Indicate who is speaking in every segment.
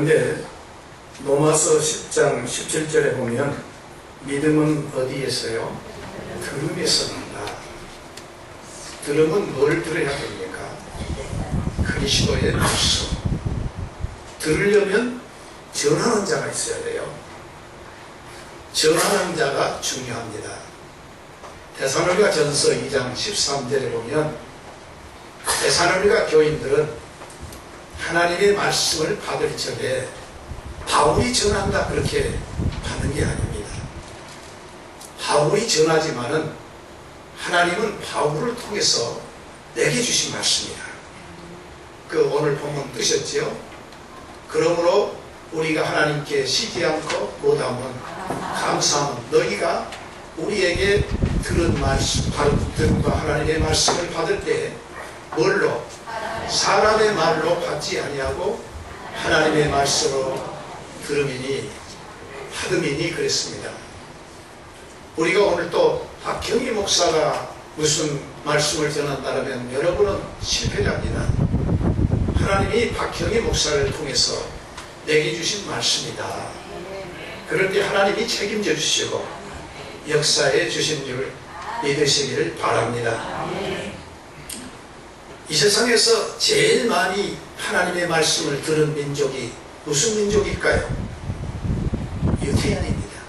Speaker 1: 그런데 로마서 10장 17절에 보면 믿음은 어디에서요? 들음에서 난다. 들음은 뭘 들어야 됩니까? 그리스도의 말씀. 들으려면 전하는 자가 있어야 돼요. 전하는 자가 중요합니다. 데살로니가 전서 2장 13절에 보면 데살로니가 교인들은 하나님의 말씀을 받을 적에 바울이 전한다 그렇게 받는 게 아닙니다. 바울이 전하지만은 하나님은 바울을 통해서 내게 주신 말씀이다. 그 오늘 본문 뜨셨지요? 그러므로 우리가 하나님께 쉬지 않고 못하면 감사하면 너희가 우리에게 들은 말씀, 들은과 하나님의 말씀을 받을 때 뭘로? 사람의 말로 받지 아니하고 하나님의 말씀으로 들음이니 받음이니 그랬습니다. 우리가 오늘 또 박형희 목사가 무슨 말씀을 전한다면 여러분은 실패자입니다. 하나님이 박형희 목사를 통해서 내게 주신 말씀이다. 그럴 때 하나님이 책임져 주시고 역사에 주신 줄 믿으시기를 바랍니다. 이 세상에서 제일 많이 하나님의 말씀을 들은 민족이 무슨 민족일까요? 유태인입니다.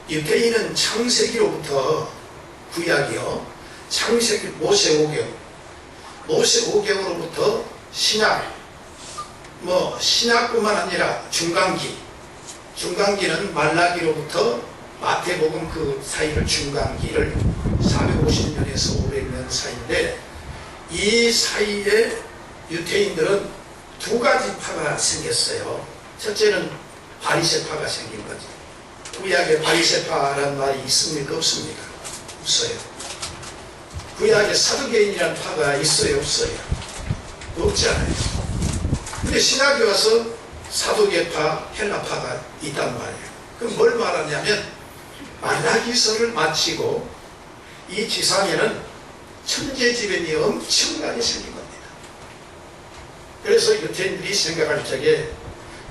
Speaker 1: 유태인은 창세기로부터 구약이요, 창세기 모세오경, 모세오경으로부터 신약, 신약뿐만 아니라 중간기는 말라기로부터 마태복음 그 사이를 중간기를 450년에서 500년 사이인데, 이 사이에 유태인들은 두 가지 파가 생겼어요. 첫째는 바리새파가 생긴 거죠. 구약에 바리새파라는 말이 있습니까? 없습니까? 없어요. 구약에 사두개인이라는 파가 있어요? 없어요? 없잖아요. 근데 신약에 와서 사두개파, 헬라파가 있단 말이에요. 그럼 뭘 말하냐면 말라기서를 마치고 이 지상에는 천재지변이 엄청나게 생긴 겁니다. 그래서 유태인들이 생각할 적에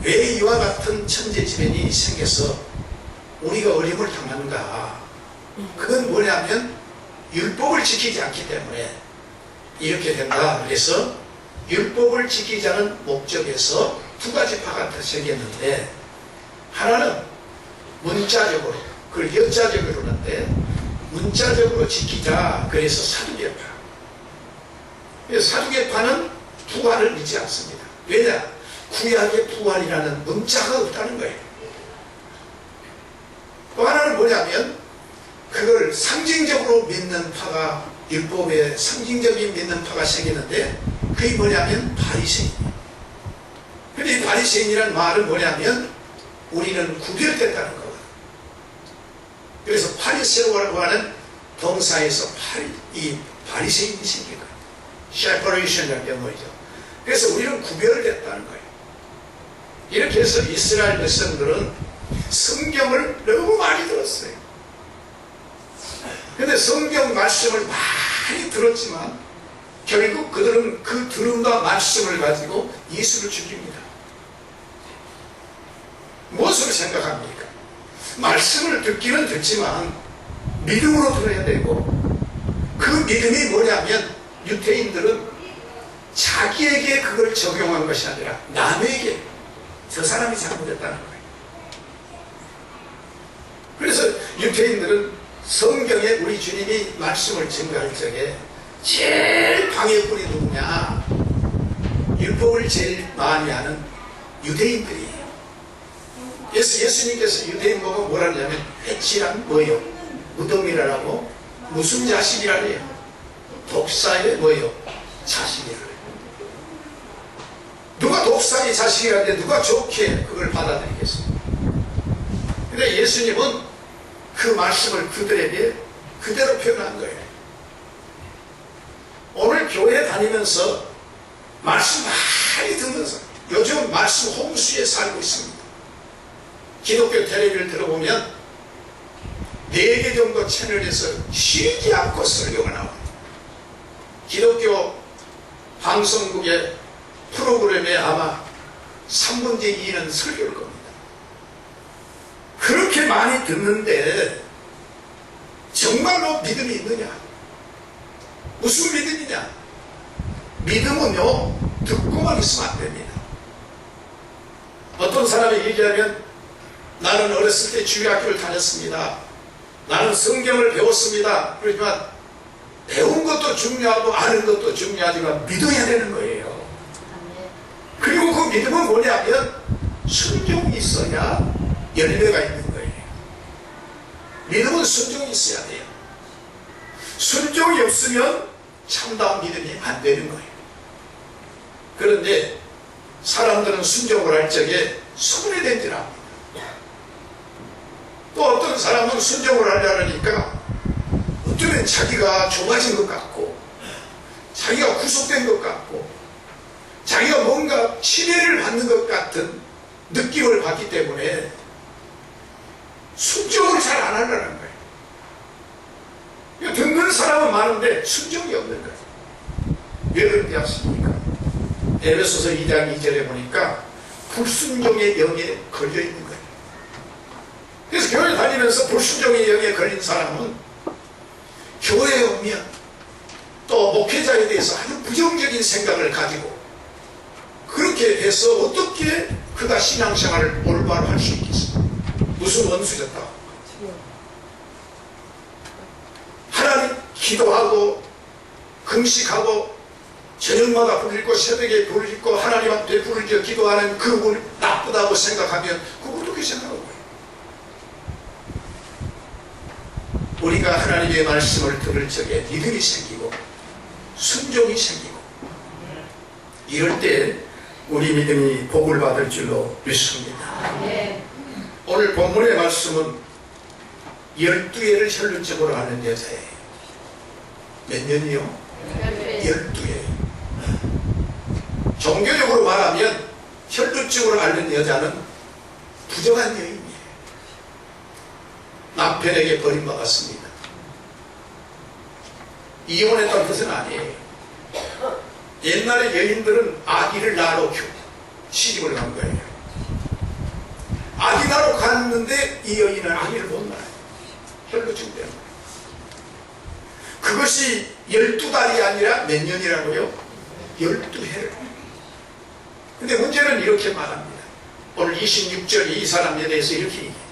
Speaker 1: 왜 이와 같은 천재지변이 생겨서 우리가 어려움을 당하는가? 그건 뭐냐면 율법을 지키지 않기 때문에 이렇게 된다. 그래서 율법을 지키자는 목적에서 두 가지 파가 더 생겼는데, 하나는 문자적으로, 그걸 여자적으로 그러는데 문자적으로 지키자. 그래서 사두개파. 사두개파는 부활을 믿지 않습니다. 왜냐? 구약의 부활이라는 문자가 없다는 거예요. 또 하나는 뭐냐면 그걸 상징적으로 믿는 파가, 율법에 상징적인 믿는 파가 생기는데 그게 뭐냐면 바리새인이에요. 근데 이 바리새인이라는 말은 뭐냐면 우리는 구별됐다는 거거든요. 그래서 파리새로라고 하는 동사에서 이 바리새인이 생긴 거예요. separation이라는 게 뭐죠? 그래서 우리는 구별됐다는 거예요. 이렇게 해서 이스라엘 백성들은 성경을 너무 많이 들었어요. 근데 성경 말씀을 많이 들었지만 결국 그들은 그 들음과 말씀을 가지고 예수를 죽입니다. 무엇을 생각합니까? 말씀을 듣기는 듣지만 믿음으로 들어야 되고, 그 믿음이 뭐냐면 유태인들은 자기에게 그걸 적용한 것이 아니라 남에게, 저 사람이 잘못했다는 거예요. 그래서 유태인들은 성경에 우리 주님이 말씀을 증거할 적에 제일 방해꾼이 누구냐? 율법을 제일 많이 하는 유대인들이에요. 예수님께서 유대인 보고 뭐라 하냐면 해치란 뭐요? 무덤이라고. 무슨 자식이라래요? 독사의 뭐요? 자식이라래요. 누가 독사의 자식이라는데 누가 좋게 그걸 받아들이겠어요? 근데 예수님은 그 말씀을 그들에게 그대로 표현한 거예요. 오늘 교회 다니면서 말씀 많이 듣면서 요즘 말씀 홍수에 살고 있습니다. 기독교 텔레비를 들어보면 4개 정도 채널에서 쉬지 않고 설교가 나와요. 기독교 방송국의 프로그램에 아마 3분의 2는 설교일 겁니다. 그렇게 많이 듣는데 정말로 믿음이 있느냐? 무슨 믿음이냐? 믿음은요, 듣고만 있으면 안 됩니다. 어떤 사람이 얘기하면 나는 어렸을 때 주일학교를 다녔습니다. 나는 성경을 배웠습니다. 그렇지만 배운 것도 중요하고 아는 것도 중요하지만 믿어야 되는 거예요. 그리고 그 믿음은 뭐냐면 순종이 있어야 열매가 있는 거예요. 믿음은 순종이 있어야 돼요. 순종이 없으면 참다운 믿음이 안 되는 거예요. 그런데 사람들은 순종을 할 적에 손해된 줄 압니다. 또 어떤 사람은 순종을 하려니까 어쩌면 자기가 좁아진 것 같고 자기가 구속된 것 같고 자기가 뭔가 침해를 받는 것 같은 느낌을 받기 때문에 순종을 잘 안 하려는 거예요. 듣는 사람은 많은데 순종이 없는 거예요. 왜 그런지 아십니까? 에베소서 2장 2절에 보니까 불순종의 영에 걸려 있는 거예요. 그래서 교회 다니면서 불순종의 영에 걸린 사람은 교회에 오면 또 목회자에 대해서 아주 부정적인 생각을 가지고 그렇게 해서 어떻게 그가 신앙생활을 올바로 할 수 있겠어요? 무슨 원수였다? 하나님 기도하고 금식하고 저녁마다 불리고 새벽에 불리고 하나님한테 부르짖어 기도하는 그분이 나쁘다고 생각하면 그거 어떻게 생각하는 거예요? 우리가 하나님의 말씀을 들을 적에 믿음이 생기고 순종이 생기고 이럴 때 우리 믿음이 복을 받을 줄로 믿습니다. 오늘 본문의 말씀은 12해를 혈루증으로 앓는 여자예요. 몇 년이요? 12해. 종교적으로 말하면 혈루증으로 앓는 여자는 부정한 여인이에요. 남편에게 버림받았습니다. 이혼했다는 뜻은 아니에요. 옛날에 여인들은 아기를 낳으러 시집을 간 거예요. 아기 낳으러 갔는데 이 여인은 아기를 못 낳아요. 혈루증 때문에. 그것이 12달이 아니라 몇 년이라고요? 12해를. 근데 문제는 이렇게 말합니다. 오늘 26절에 이 사람에 대해서 이렇게 얘기해요.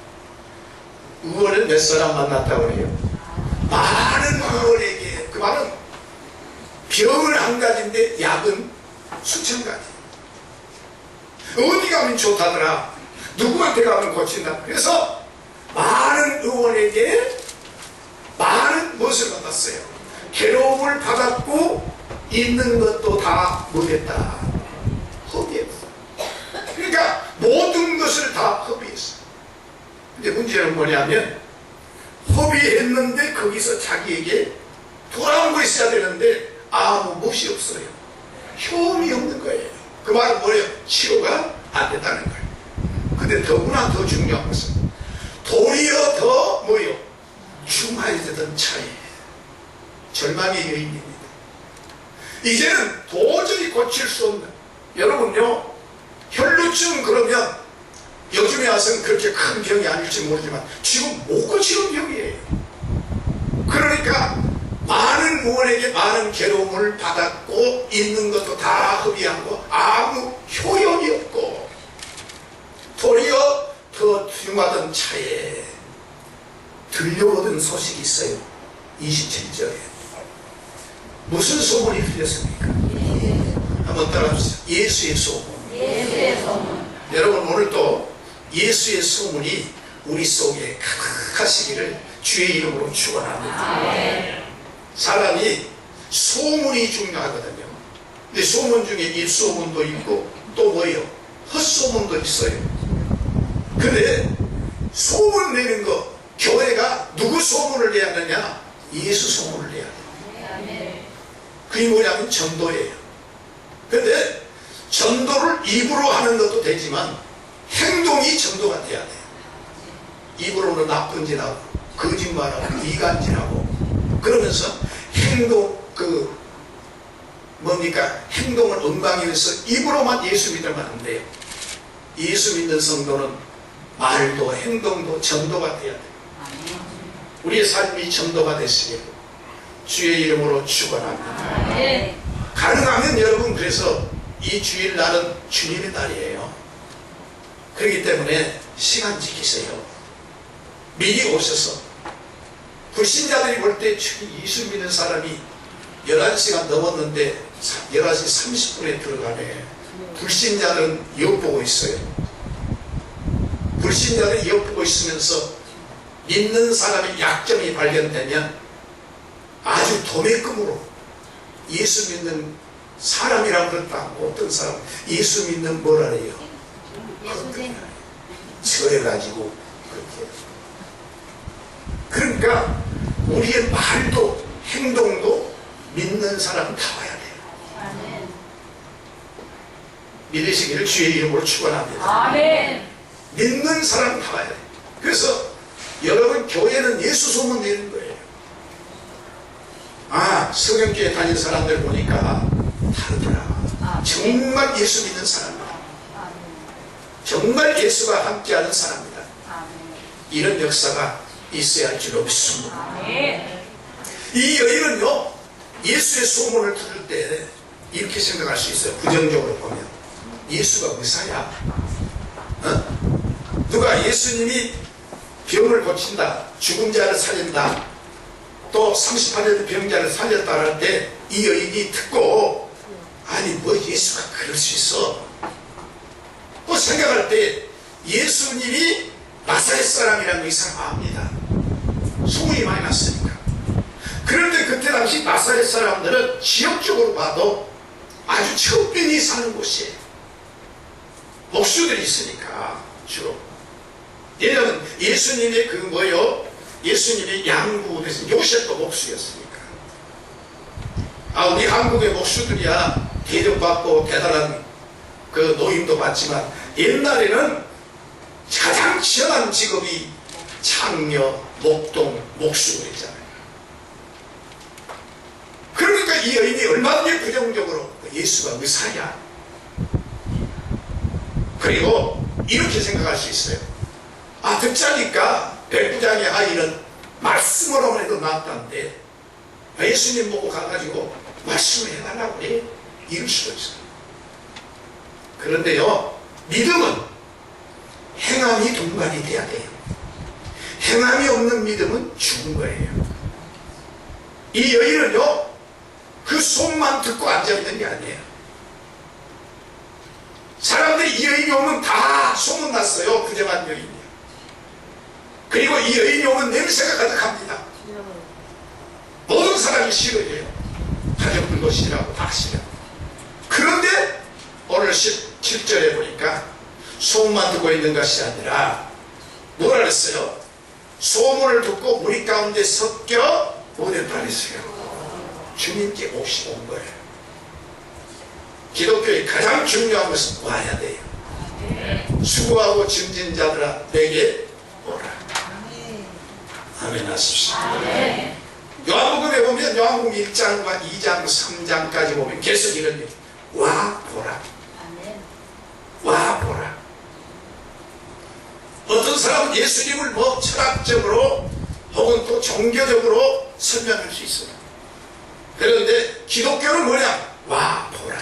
Speaker 1: 의원은 몇 사람 만났다고 그래요? 많은 의원에게, 그 말은 병은 한 가지인데 약은 수천 가지. 어디 가면 좋다더라. 누구한테 가면 고친다. 그래서 많은 의원에게 많은 무엇을 받았어요? 괴로움을 받았고 있는 것도 다 못했다. 허비했어. 그러니까 모든 것을 다 허비했어. 근데 문제는 뭐냐면 허비했는데 거기서 자기에게 돌아온 거 있어야 되는데 아무 몫이 없어요. 효험이 없는 거예요. 그 말은 뭐예요? 치료가 안 됐다는 거예요. 근데 더구나 더 중요한 것은 도리어 더 뭐예요? 중하여지던 차에 절망의 여인입니다. 이제는 도저히 고칠 수 없는, 여러분요, 혈루증 그러면 요즘에 와서는 그렇게 큰 병이 아닐지 모르지만 지금 못 고치는 병이에요. 그러니까 많은 의원에게 많은 괴로움을 받았고 있는 것도 다 허비하고 아무 효용이 없고 도리어 더 중하던 차에 들려오던 소식이 있어요. 27절에 무슨 소문이 들렸습니까? 한번 따라주세요. 예수의 소문.
Speaker 2: 예수의 소문.
Speaker 1: 여러분 오늘 또 예수의 소문이 우리 속에 가득하시기를 주의 이름으로 축원합니다. 사람이 소문이 중요하거든요. 근데 소문 중에 일소문도 있고 또 뭐예요? 헛소문도 있어요. 근데 소문 내는 거, 교회가 누구 소문을 내야 하느냐? 예수 소문을 내야 돼요. 그게 뭐냐면 전도예요. 근데 전도를 입으로 하는 것도 되지만 행동이 전도가 돼야 돼요. 입으로는 나쁜 짓 하고 거짓말하고 이간질하고 그러면서 행동, 행동을 엉망이면서 입으로만 예수 믿으면 안 돼요. 예수 믿는 성도는 말도 행동도 전도가 돼야 돼요. 우리의 삶이 전도가 됐으니 주의 이름으로 축원합니다. 가능하면 여러분, 그래서 이 주일날은 주님의 날이에요. 그렇기 때문에 시간 지키세요. 미리 오셔서. 불신자들이 볼 때 예수 믿는 사람이 11시가 넘었는데 11시 30분에 들어가네. 불신자들은 엿보고 있어요. 불신자들이 엿보고 있으면서 믿는 사람의 약점이 발견되면 아주 도매금으로 예수 믿는 사람이라고 그랬다. 어떤 사람 예수 믿는 뭐라 해요? 저래가지고 그렇게. 그러니까 우리의 말도 행동도 믿는 사람 다 와야 돼요. 믿으시기를 주의 이름으로 축원합니다.
Speaker 2: 아멘.
Speaker 1: 믿는 사람 다 와야 돼요. 그래서 여러분, 교회는 예수 소문 내는 거예요. 아, 성경교회 다니는 사람들 보니까 다르더라. 정말 예수 믿는 사람이다. 정말 예수가 함께하는 사람이다. 이런 역사가 있어야 할 줄로 믿습니다. 이 여인은요, 예수의 소문을 들을 때 이렇게 생각할 수 있어요. 부정적으로 보면 예수가 의사야. 누가 예수님이 병을 고친다, 죽은 자를 살린다, 또 38년 병자를 살렸다 할 때 이 여인이 듣고, 아니 뭐 예수가 그럴 수 있어? 또 생각할 때 예수님이 나사렛 사람이라는 의사가 압니다. 소문이 많이 났으니까. 그런데 그때 당시 나사렛 사람들은 지역적으로 봐도 아주 천빈이 사는 곳이에요. 목수들이 있으니까 주로. 예는 예수님의 예수님의 양구에서 요셉도 목수였으니까. 우리 한국의 목수들이야 대접받고 대단한 그 노임도 받지만, 옛날에는 가장 치열한 직업이 창녀, 목동, 목수들이잖아요. 그러니까 이 여인이 얼마든지 부정적으로 예수가 의사야. 그리고 이렇게 생각할 수 있어요. 듣자니까 백부장의 아이는 말씀으로만 해도 낫다는데 예수님 보고 가가지고 말씀을 해달라고 해? 이럴 수도 있어요. 그런데요, 믿음은 행함이 동반이 돼야 돼요. 행함이 없는 믿음은 죽은 거예요. 이 여인은요, 그 소문만 듣고 앉아있는 게 아니에요. 사람들이 이 여인이 오면 다 소문났어요. 부정한 여인이요. 그리고 이 여인이 오면 냄새가 가득합니다. 모든 사람이 싫어해요. 가족들도 싫어하고 다 싫어요. 그런데 오늘 17절에 보니까 소문만 듣고 있는 것이 아니라 뭐라 그랬어요? 소문을 듣고 무리 가운데 섞여 오랬다 그랬어요. 주님께 몹시 온 거예요. 기독교의 가장 중요한 것은 와야 돼요. 수고하고 짐진 자들아 내게 오라. 아멘 하십시오. 요한복음에 보면 요한복음 1장과 2장, 3장까지 보면 계속 이런 얘기. 와 보라. 와 보라. 어떤 사람은 예수님을 철학적으로 혹은 또 종교적으로 설명할 수 있어요. 그런데 기독교는 뭐냐? 와 보라.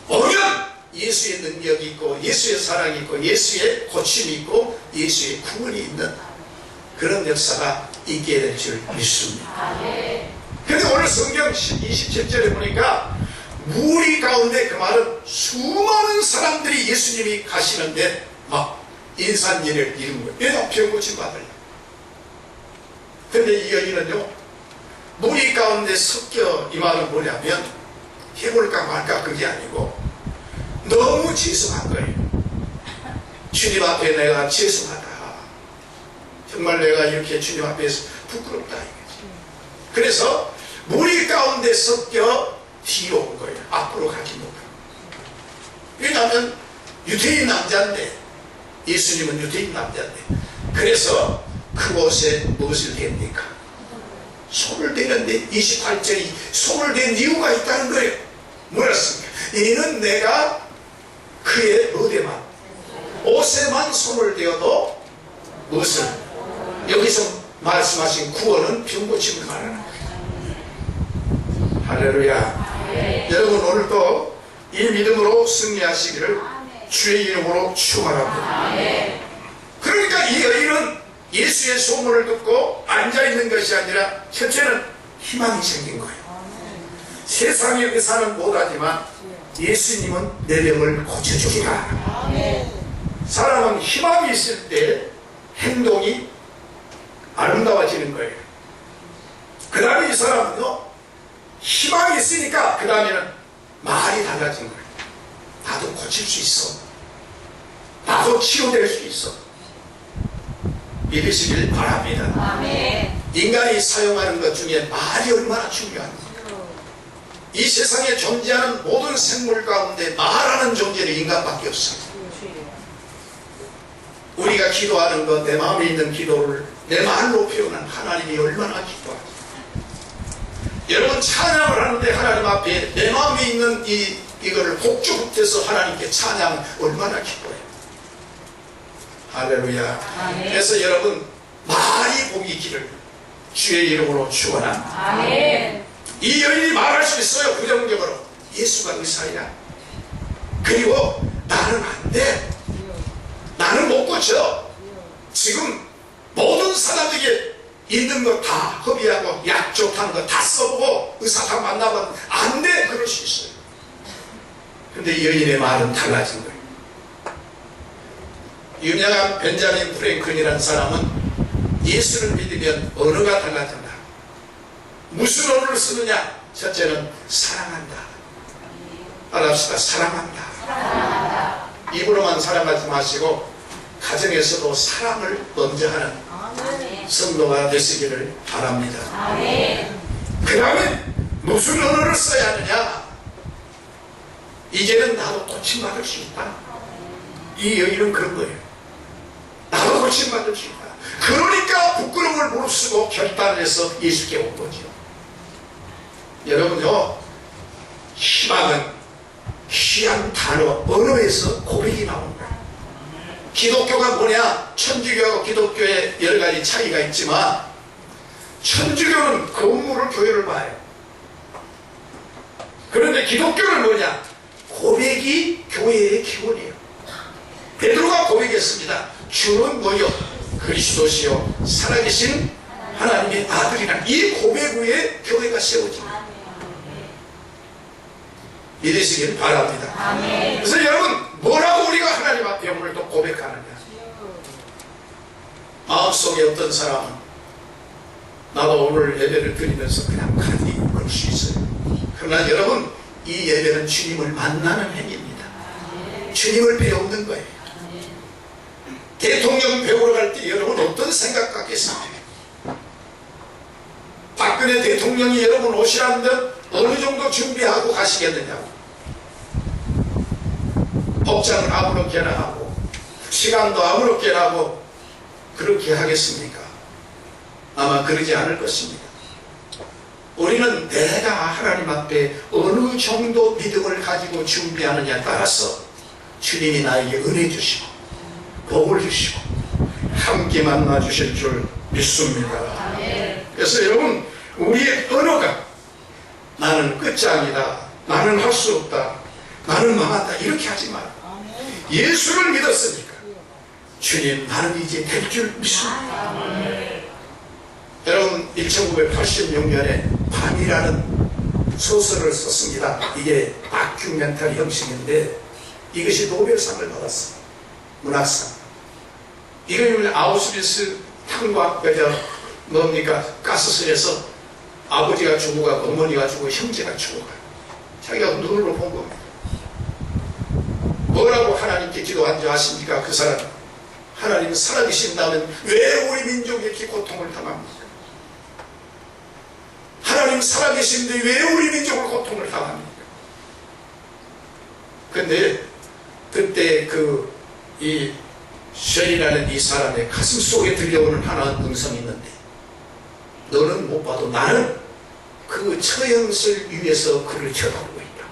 Speaker 1: 오면 예수의 능력이 있고 예수의 사랑이 있고 예수의 고침이 있고 예수의 구원이 있는 그런 역사가 있게 될 줄 믿습니다. 그런데 오늘 성경 27절에 보니까 무리 가운데, 그 말은 수많은 사람들이 예수님이 가시는데 막 인산예를 이룬 거예요. 왜냐? 병 고침 받으려고. 그런데 이 여인은요, 무리 가운데 섞여, 이 말은 뭐냐면 해볼까 말까 그게 아니고 너무 죄송한 거예요. 주님 앞에 내가 죄송하다. 정말 내가 이렇게 주님 앞에서 부끄럽다 이거지. 그래서 무리 가운데 섞여 뒤로 온 거예요. 앞으로 가지 못하고. 왜냐하면 유대인 남자인데, 예수님은 유대인 남자인데, 그래서 그곳에 무엇을 댑니까? 손을 대는데 28절이 손을 댄 이유가 있다는 거예요. 뭐랬습니까? 이는 내가 그의 어데만 옷에만 손을 대어도 무엇을 여기서 말씀하신 구원은 병고침을 말하는 거예요. 할렐루야. 여러분 오늘도 이 믿음으로 승리하시기를 주의 이름으로 축원합니다. 그러니까 이 여인은 예수의 소문을 듣고 앉아있는 것이 아니라 첫째는 희망이 생긴 거예요. 세상에 의사는 못하지만 예수님은 내 병을 고쳐주리라. 사람은 희망이 있을 때 행동이 아름다워지는 거예요. 그 다음에 이 사람은요, 희망이 있으니까 그 다음에는 말이 달라진 거예요. 나도 고칠 수 있어. 나도 치유될 수 있어. 믿으시길 바랍니다. 아멘. 인간이 사용하는 것 중에 말이 얼마나 중요한지. 이 세상에 존재하는 모든 생물 가운데 말하는 존재는 인간밖에 없어요. 우리가 기도하는 것, 내 마음에 있는 기도를 내 말로 표현한 하나님이 얼마나 기뻐하죠. 여러분 찬양을 하는데 하나님 앞에 내 마음에 있는 이거를 복주붙여서 하나님께 찬양 얼마나 기뻐해요. 할렐루야. 아멘. 그래서 여러분 말이 복이 기를 주의 이름으로 축원합니다. 아멘. 이 여인이 말할 수 있어요. 부정적으로 예수가 의사야. 그리고 나는 안 돼. 나는 못 고쳐. 지금 모든 사람에게 있는 거 다 허비하고 약 좋다는 거 다 써보고 의사 다 만나면 안 돼. 그럴 수 있어요. 근데 이 여인의 말은 달라진 거예요. 유명한 벤자민 프랭클이라는 사람은 예수를 믿으면 언어가 달라진다. 무슨 언어를 쓰느냐? 첫째는 사랑한다. 말합시다. 사랑한다. 입으로만 사랑하지 마시고 가정에서도 사랑을 먼저 하는 성도가 되시기를 바랍니다. 그 다음에 무슨 언어를 써야 하느냐? 이제는 나도 고침받을 수 있다. 이 여인은 그런 거예요. 나도 고침받을 수 있다. 그러니까 부끄러움을 무릅쓰고 결단을 해서 예수께 온 거죠. 여러분요, 희망은 귀한 단어, 언어에서 고백이 나오는 거예요. 기독교가 뭐냐? 천주교하고 기독교의 여러 가지 차이가 있지만 천주교는 건물을 교회를 봐요. 그런데 기독교는 뭐냐? 고백이 교회의 기본이에요. 베드로가 고백했습니다. 주는 뭐요? 그리스도시요 살아계신 하나님의 아들이라. 이 고백 위에 교회가 세워집니다. 믿으시길 바랍니다. 아멘. 그래서 여러분 뭐라고 우리가 하나님 앞에 오늘도 고백하느냐? 마음속에 어떤 사람은 나도 오늘 예배를 드리면서 그냥 가지 그럴 수 있어요. 그러나 여러분 이 예배는 주님을 만나는 행위입니다. 주님을 배우는 거예요. 대통령 배우러 갈 때 여러분 어떤 생각 갖겠습니까? 박근혜 대통령이 여러분 오시라는 어느 정도 준비하고 가시겠느냐고. 복장을 아무렇게나 하고 시간도 아무렇게나 하고 그렇게 하겠습니까? 아마 그러지 않을 것입니다. 우리는 내가 하나님 앞에 어느 정도 믿음을 가지고 준비하느냐에 따라서 주님이 나에게 은혜 주시고 복을 주시고 함께 만나 주실 줄 믿습니다. 그래서 여러분 우리의 언어가 나는 끝장이다, 나는 할 수 없다, 나는 망한다 이렇게 하지 마라. 예수를 믿었으니까 주님 나는 이제 될 줄 믿습니다. 여러분 1986년에 밤이라는 소설을 썼습니다. 이게 다큐멘터리 형식인데 이것이 노벨상을 받았어요. 문학상. 이걸 아우슈비츠 탄광 뭡니까 가스실에서 아버지가 죽어가고 어머니가 죽고 형제가 죽어가요. 자기가 눈으로 본 겁니다. 뭐라고 하나님께 기도한 줄 아십니까? 그 사람 하나님 살아계신다면 왜 우리 민족이 이렇게 고통을 당합니까? 하나님 살아계신데 왜 우리 민족을 고통을 당합니까? 근데 그때 이 쉘이라는 이 사람의 가슴 속에 들려오는 하나의 음성이 있는데 너는 못 봐도 나는 그 처형실 위에서 그를 쳐다보고 있다.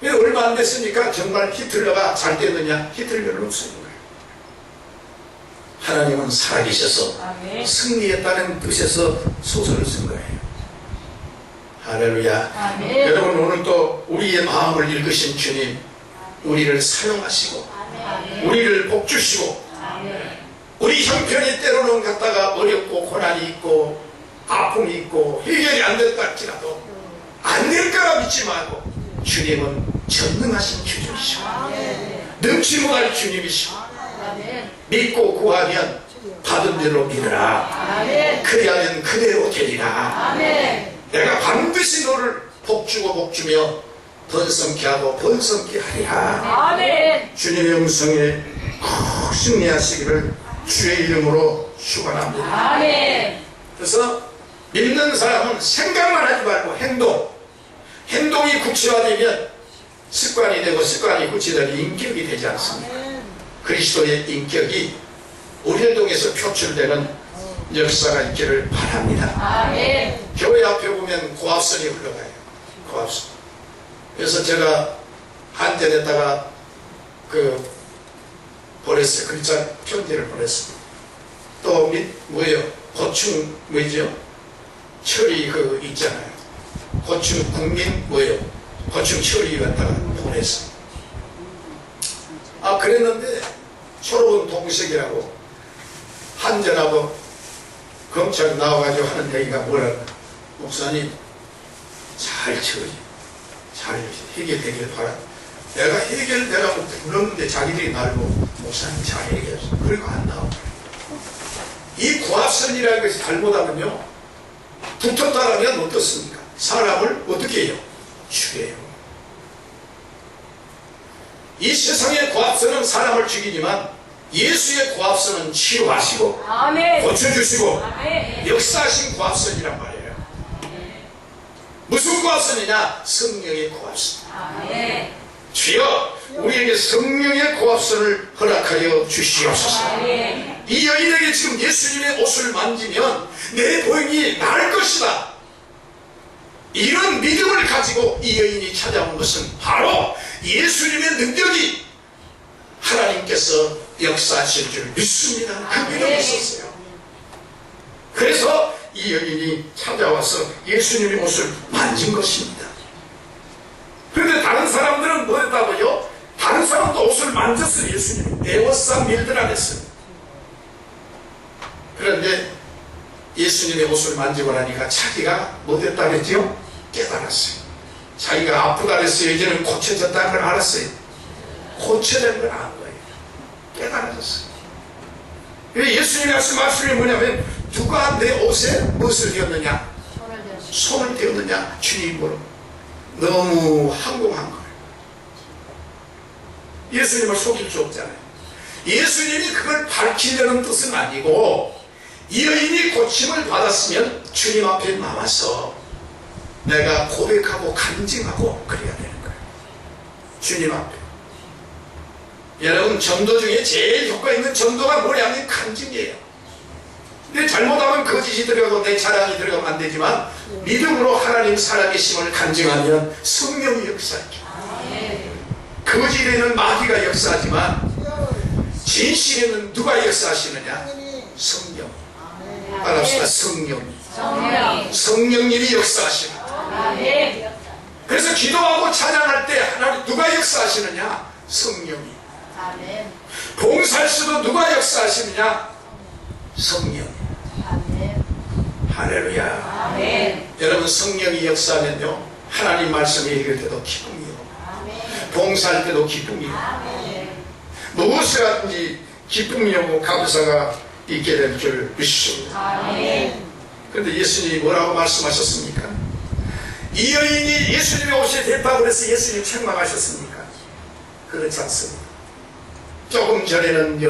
Speaker 1: 왜 얼마 얼마 안 됐으니까 정말 히틀러가 잘 됐느냐? 히틀러는 없어진 거예요. 하나님은 살아계셔서 승리했다는 뜻에서 소설을 쓴 거예요. 할렐루야. 여러분, 오늘 또 우리의 마음을 읽으신 주님, 우리를 사용하시고 우리를 복주시고, 우리 형편이 때로는 갖다가 어렵고 고난이 있고 아픔이 있고 해결이 안 됐다 할지라도 안 될 거라 믿지 말고, 주님은 전능하신 주님이시고 능치 못할 주님이시고, 믿고 구하면 받은 대로 믿으라. 그리하면 그대로 되리라. 내가 반드시 너를 복주고 복주며 번성케 하고 번성케 하리라. 주님의 음성에 꼭 승리하시기를 주의 이름으로 축원합니다. 그래서 믿는 사람은 생각만 하지 말고 행동이 구체화되면 습관이 되고, 습관이 구체되면 인격이 되지 않습니까? 그리스도의 인격이 우리를 통해서 표출되는 역사가 있기를 바랍니다. 교회 앞에 보면 고압선이 흘러가요. 고압선. 그래서 제가 한전에다가 보냈어요. 글자 편지를 보냈어요. 또 뭐예요? 고충 뭐죠? 처리 있잖아요. 고충 국민 뭐예요? 고충 처리 갖다가 보냈어요. 그랬는데 초록은 동색이라고 한전하고 검찰 나와가지고 하는 얘기가 뭐랄까, 목사님 잘 해결되길 바라. 내가 해결되라고 불렀는데 자기들이 날 보고 목사님 잘 해결했어. 그리고 안 나오고. 이 고압선이라는 것이 잘못하면요, 붙었다라면 어떻습니까? 사람을 어떻게 해요? 죽여요. 이 세상의 고압선은 사람을 죽이지만 예수의 고압선은 치유하시고 고쳐주시고 역사하신 고압선이란 말이에요. 무슨 고압선이냐? 성령의 고압선. 주여, 우리에게 성령의 고압선을 허락하여 주시옵소서. 이 여인에게 지금 예수님의 옷을 만지면 내 병이 나을 것이다, 이런 믿음을 가지고 이 여인이 찾아온 것은 바로 예수님의 능력이 하나님께서 역사하실 줄 믿습니다. 그 믿음이 있었어요. 그래서 이 여인이 찾아와서 예수님의 옷을 만진 것입니다. 그런데 다른 사람들은 뭐 했다고요? 다른 사람도 옷을 만졌어요. 예수님이 에워싸 밀드라 했어요. 그런데 예수님의 옷을 만지고 나니까 자기가 뭐 됐다 그랬죠? 깨달았어요. 자기가 아프다 그랬어요. 이제는 고쳐졌다는 걸 알았어요. 고쳐진 걸 안 거예요. 깨달았어요. 예수님이 하신 말씀이 뭐냐면, 누가 내 옷에 무엇을 대었느냐? 손을 대었느냐? 주님으로. 너무 항공한 거예요. 예수님을 속일 수 없잖아요. 예수님이 그걸 밝히려는 뜻은 아니고, 이 여인이 고침을 받았으면 주님 앞에 나와서 내가 고백하고 간증하고 그래야 되는 거예요. 주님 앞에. 여러분, 전도 중에 제일 효과 있는 전도가 뭐냐면 간증이에요. 근데 잘못하면 거짓이 들어가고 내 자랑이 들어가면 안 되지만, 믿음으로 하나님 살아계심을 간증하면 성령이 역사하죠. 거짓에는 마귀가 역사하지만 진실에는 누가 역사하시느냐? 성령. 따라합시다. 성령님이 역사하시는. 그래서 기도하고 찬양할 때 하나님 누가 역사하시느냐? 성령이. 봉사할 수도 누가 역사하시느냐? 성령. 할렐루야. 여러분, 성령이 역사하면요, 하나님 말씀을 읽을 때도 기쁨이요, 봉사할 때도 기쁨이요, 무엇을 하든지 기쁨이요 감사가 있게 될 줄 믿습니다. 그런데 예수님이 뭐라고 말씀하셨습니까? 이 여인이 예수님의 옷에 대파고 그래서 예수님 책망하셨습니까? 그렇지 않습니다. 조금 전에는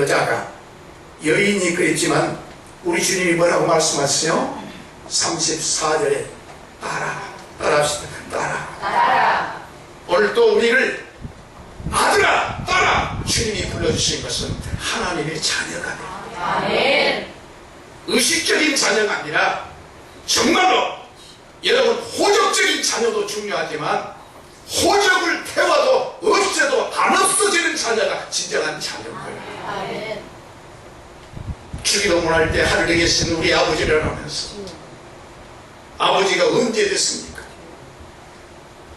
Speaker 1: 여인이 그랬지만 우리 주님이 뭐라고 말씀하세요? 34절에 따라합시다. 따라. 오늘 또 우리를 아들아 따라 주님이 불러주신 것은 하나님의 자녀가 됩니다. 의식적인 자녀가 아니라 정말로, 여러분, 호적적인 자녀도 중요하지만 호적을 태워도 안 없어지는 자녀가 진정한 자녀인 거예요.
Speaker 2: 아멘.
Speaker 1: 주기도문 할 때 하늘에 계신 우리 아버지를 하면서 아버지가 언제 됐습니까?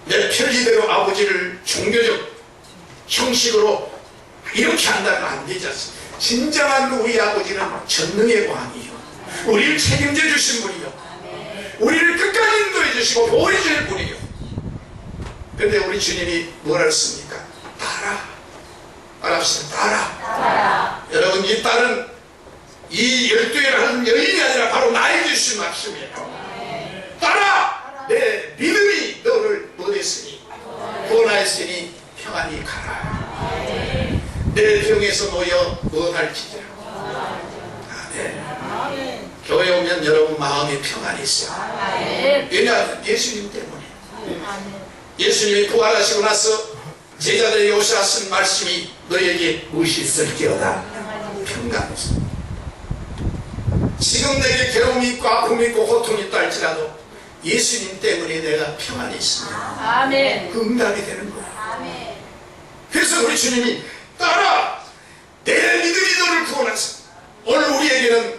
Speaker 1: 내 편리대로 아버지를 종교적 형식으로 이렇게 한다면 안 되지 않습니까? 진정한 우리 아버지는 전능의 왕이요, 우리를 책임져 주신 분이요, 우리를 끝까지 인도해 주시고 보호해 주실 분이요. 그런데 우리 주님이 뭘 했습니까? 따라합시다. 따라. 여러분, 이 딸은 이 12개를 하는 여인이 아니라 바로 나에게 주신 말씀이에요. 따라! 내 믿음이 너를 못했으니 구원하였으니 평안히 가라. 내 병에서 놓여 무엇할지니라. 아멘. 교회 오면 여러분 마음에 평안이 있어요. 왜냐하면 예수님 때문에. 예수님이 부활하시고 나서 제자들에게 오셔 하신 말씀이 너에게 무엇이 있을지어다. 평강이 있어. 지금 내게 괴로움이 있고 아픔이 있고 고통이 있다 할지라도 예수님 때문에 내가 평안이 있습니다.
Speaker 2: 아멘.
Speaker 1: 그 응답이 되는 거예요.
Speaker 2: 아멘.
Speaker 1: 그래서 우리 주님이 따라! 내 믿음이 너를 구원하소. 오늘 우리에게는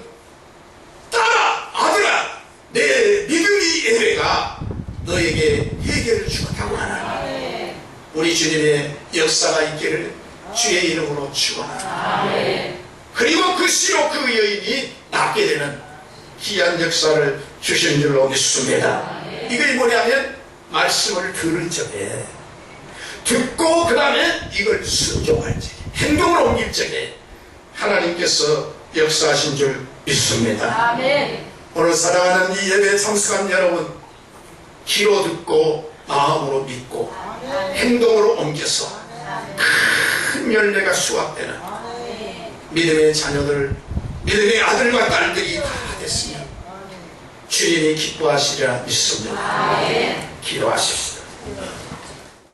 Speaker 1: 따라! 아들아! 내 믿음이 예배가 너에게 해결을 주었다고 하나님. 우리 주님의 역사가 있기를 주의 이름으로 축원합니다. 그리고 그 시로 그 여인이 낫게 되는 귀한 역사를 주신 줄로 믿습니다. 이게 뭐냐면 말씀을 들을 적에 듣고 그 다음에 이걸 순종할 적에 행동으로 옮길 적에 하나님께서 역사하신 줄 믿습니다.
Speaker 2: 아멘.
Speaker 1: 오늘 사랑하는 이 예배에 참석한 여러분, 귀로 듣고 마음으로 믿고 행동으로 옮겨서 큰 열매가 수확되는 믿음의 자녀들, 믿음의 아들과 딸들이 다 됐으면 주님이 기뻐하시리라 믿습니다. 기도하십시오.